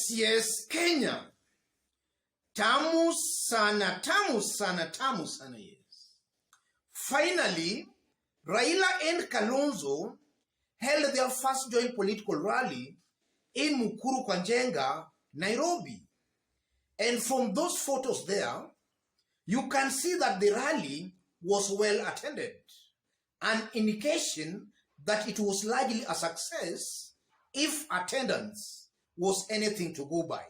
Yes, Kenya. Tamu sana, yes. Finally, Raila and Kalonzo held their first joint political rally in Mukuru kwa Njenga, Nairobi. And from those photos there, you can see that the rally was well attended, an indication that it was largely a success if attendance was anything to go by.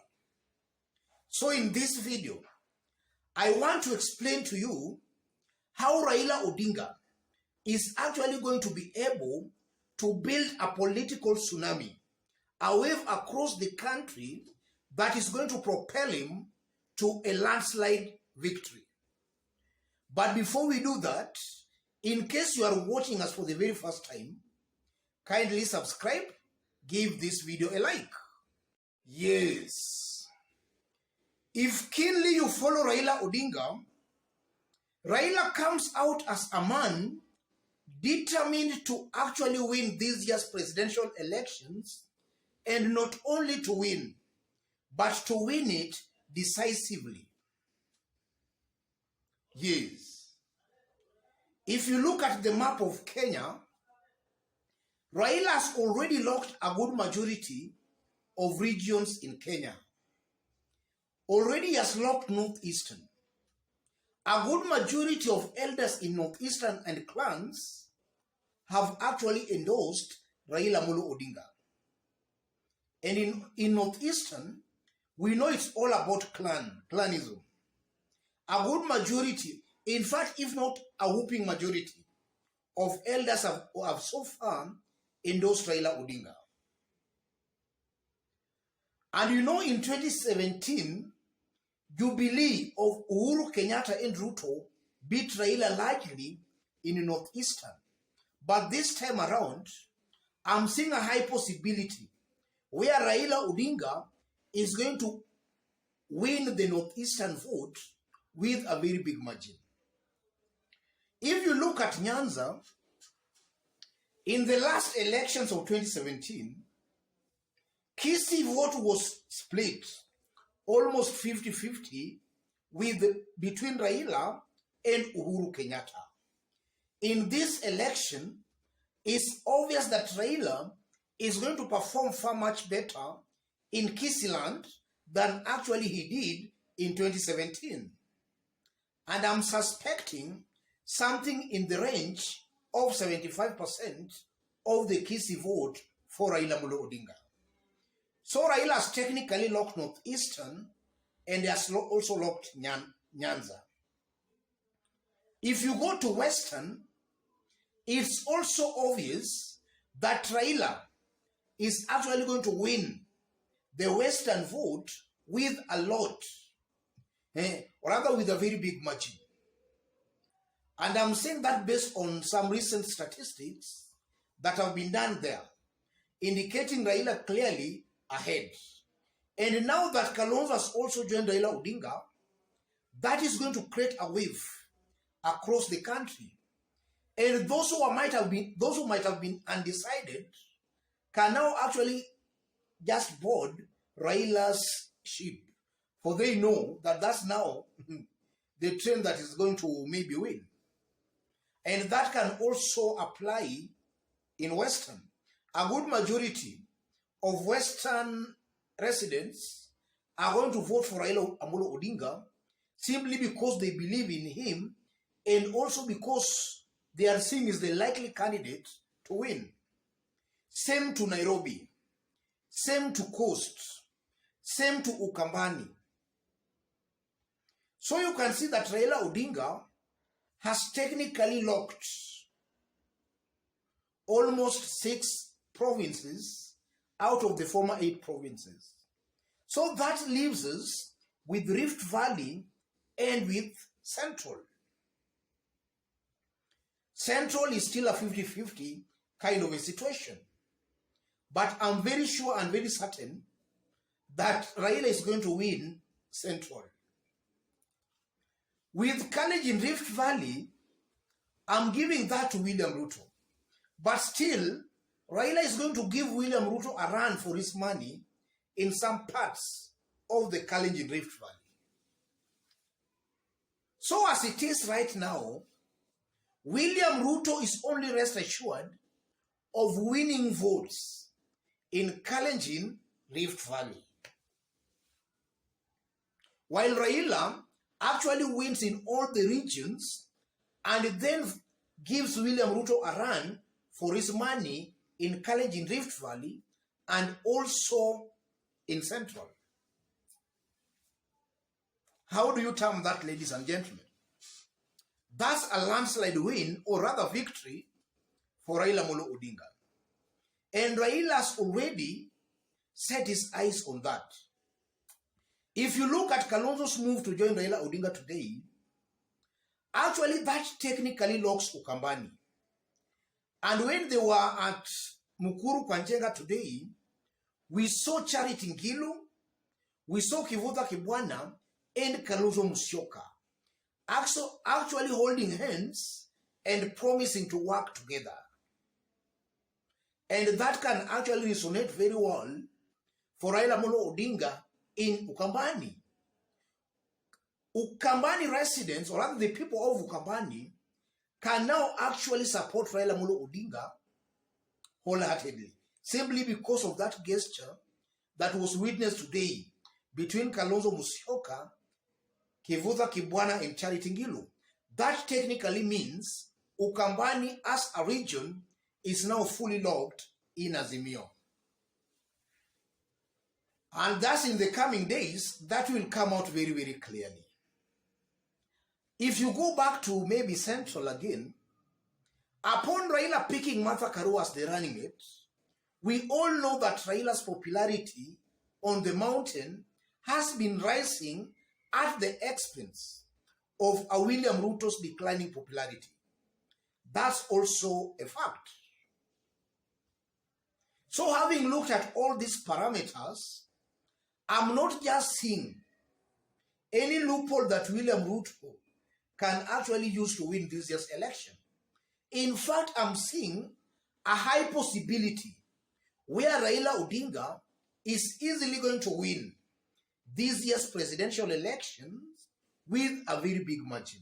So in this video, I want to explain to you how Raila Odinga is actually going to be able to build a political tsunami, a wave across the country that is going to propel him to a landslide victory. But before we do that, in case you are watching us for the very first time, kindly subscribe, give this video a like. Yes. If keenly you follow Raila Odinga, Raila comes out as a man determined to actually win this year's presidential elections, and not only to win, but to win it decisively. Yes. If you look at the map of Kenya, Raila has already locked a good majority of regions in Kenya. Already has locked Northeastern. A good majority of elders in Northeastern and clans have actually endorsed Raila Molo Odinga. And in Northeastern, we know it's all about clanism. A good majority, in fact, if not a whooping majority, of elders have so far endorsed Raila Odinga. And you know, in 2017, Jubilee of Uhuru Kenyatta and Ruto beat Raila largely in Northeastern. But this time around, I'm seeing a high possibility where Raila Odinga is going to win the Northeastern vote with a very big margin. If you look at Nyanza, in the last elections of 2017, Kisii vote was split almost 50-50 between Raila and Uhuru Kenyatta. In this election, it's obvious that Raila is going to perform far much better in Kisii land than actually he did in 2017. And I'm suspecting something in the range of 75% of the Kisii vote for Raila Molo Odinga. So Raila has technically locked Northeastern and has also locked Nyanza. If you go to Western, it's also obvious that Raila is actually going to win the Western vote with a lot, or rather with a very big margin. And I'm saying that based on some recent statistics that have been done there, indicating Raila clearly ahead. And now that Kalonzo has also joined Raila Odinga, that is going to create a wave across the country. And those who might have been undecided can now actually just board Raila's ship, for they know that that's now the train that is going to maybe win. And that can also apply in Western. A good majority of Western residents are going to vote for Raila Amolo Odinga simply because they believe in him, and also because they are seeing is the likely candidate to win. Same to Nairobi, same to Coast, same to Ukambani. So you can see that Raila Odinga has technically locked almost 6 provinces out of the former 8 provinces. So that leaves us with Rift Valley and with Central. Central is still a 50-50 kind of a situation. But I'm very sure and very certain that Raila is going to win Central. With college in Rift Valley, I'm giving that to William Ruto. But still, Raila is going to give William Ruto a run for his money in some parts of the Kalenjin Rift Valley. So as it is right now, William Ruto is only rest assured of winning votes in Kalenjin Rift Valley, while Raila actually wins in all the regions and then gives William Ruto a run for his money in Kalenjin Rift Valley and also in Central. How do you term that, ladies and gentlemen? That's a landslide win, or rather victory, for Raila Molo Odinga. And Raila has already set his eyes on that. If you look at Kalonzo's move to join Raila Odinga today, actually that technically locks Ukambani. And when they were at Mukuru Kwanjenga today, we saw Charity Ngilu, we saw Kivutha Kibwana, and Kalonzo Musyoka actually holding hands and promising to work together. And that can actually resonate very well for Raila Molo Odinga in Ukambani. Ukambani residents, or rather the people of Ukambani, can now actually support Raila Molo Odinga wholeheartedly, simply because of that gesture that was witnessed today between Kalonzo Musyoka, Kivutha Kibwana, and Charity Ngilu. That technically means Ukambani as a region is now fully locked in Azimio. And thus in the coming days, that will come out very, very clearly. If you go back to maybe Central again, upon Raila picking Martha Karua as the running mate, we all know that Raila's popularity on the mountain has been rising at the expense of a William Ruto's declining popularity. That's also a fact. So having looked at all these parameters, I'm not just seeing any loophole that William Ruto can actually use to win this year's election. In fact, I'm seeing a high possibility where Raila Odinga is easily going to win this year's presidential elections with a very big margin.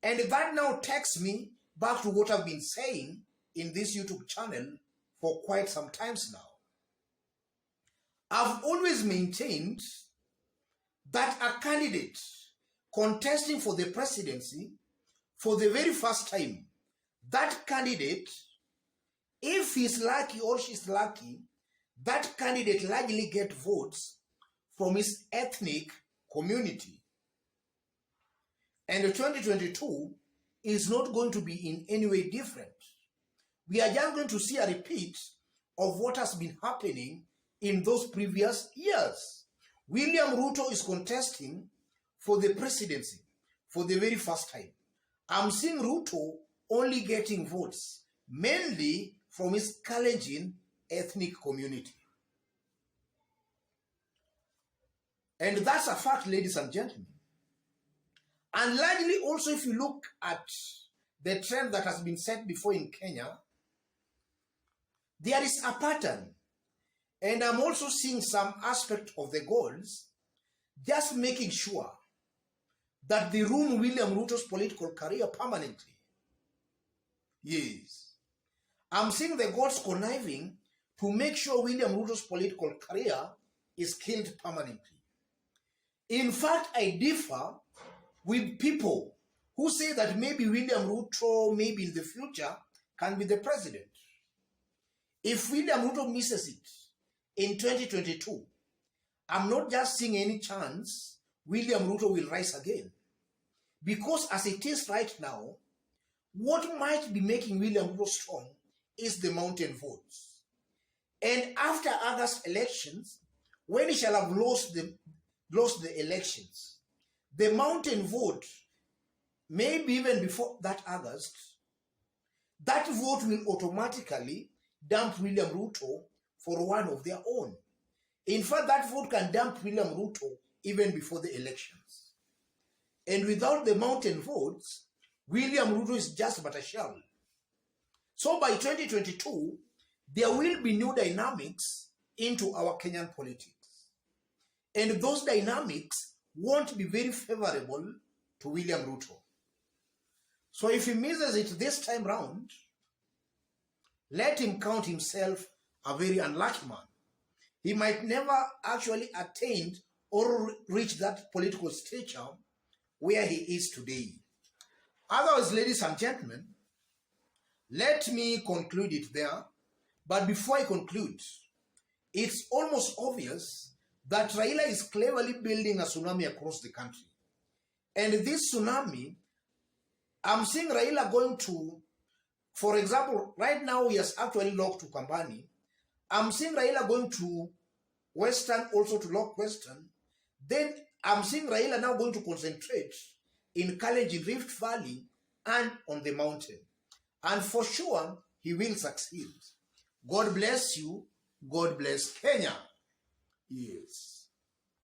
And that now takes me back to what I've been saying in this YouTube channel for quite some times now. I've always maintained that a candidate contesting for the presidency for the very first time, that candidate, if he's lucky or she's lucky, that candidate largely gets votes from his ethnic community. And 2022 is not going to be in any way different. We are just going to see a repeat of what has been happening in those previous years. William Ruto is contesting for the presidency for the very first time. I'm seeing Ruto only getting votes, mainly from his Kalenjin ethnic community. And that's a fact, ladies and gentlemen. And largely also, if you look at the trend that has been set before in Kenya, there is a pattern. And I'm also seeing some aspect of the goals, just making sure that they ruin William Ruto's political career permanently. Yes. I'm seeing the goals conniving to make sure William Ruto's political career is killed permanently. In fact, I differ with people who say that maybe William Ruto, maybe in the future, can be the president. If William Ruto misses it in 2022, I'm not just seeing any chance William Ruto will rise again. Because as it is right now, what might be making William Ruto strong is the mountain votes. And after August elections, when he shall have lost the elections, the mountain vote, maybe even before that August, that vote will automatically dump William Ruto for one of their own. In fact, that vote can dump William Ruto even before the elections. And without the mountain votes, William Ruto is just but a shell. So by 2022, there will be new dynamics into our Kenyan politics. And those dynamics won't be very favorable to William Ruto. So if he misses it this time round, let him count himself a very unlucky man. He might never actually attain or reach that political stature where he is today. Otherwise, ladies and gentlemen, let me conclude it there. But before I conclude, it's almost obvious that Raila is cleverly building a tsunami across the country. And this tsunami, I'm seeing Raila going to, for example, right now he has actually locked to Kambani. I'm seeing Raila going to Western, also to lock Western. Then I'm seeing Raila now going to concentrate in Kalenjin, Rift Valley, and on the mountain. And for sure, he will succeed. God bless you. God bless Kenya. Yes.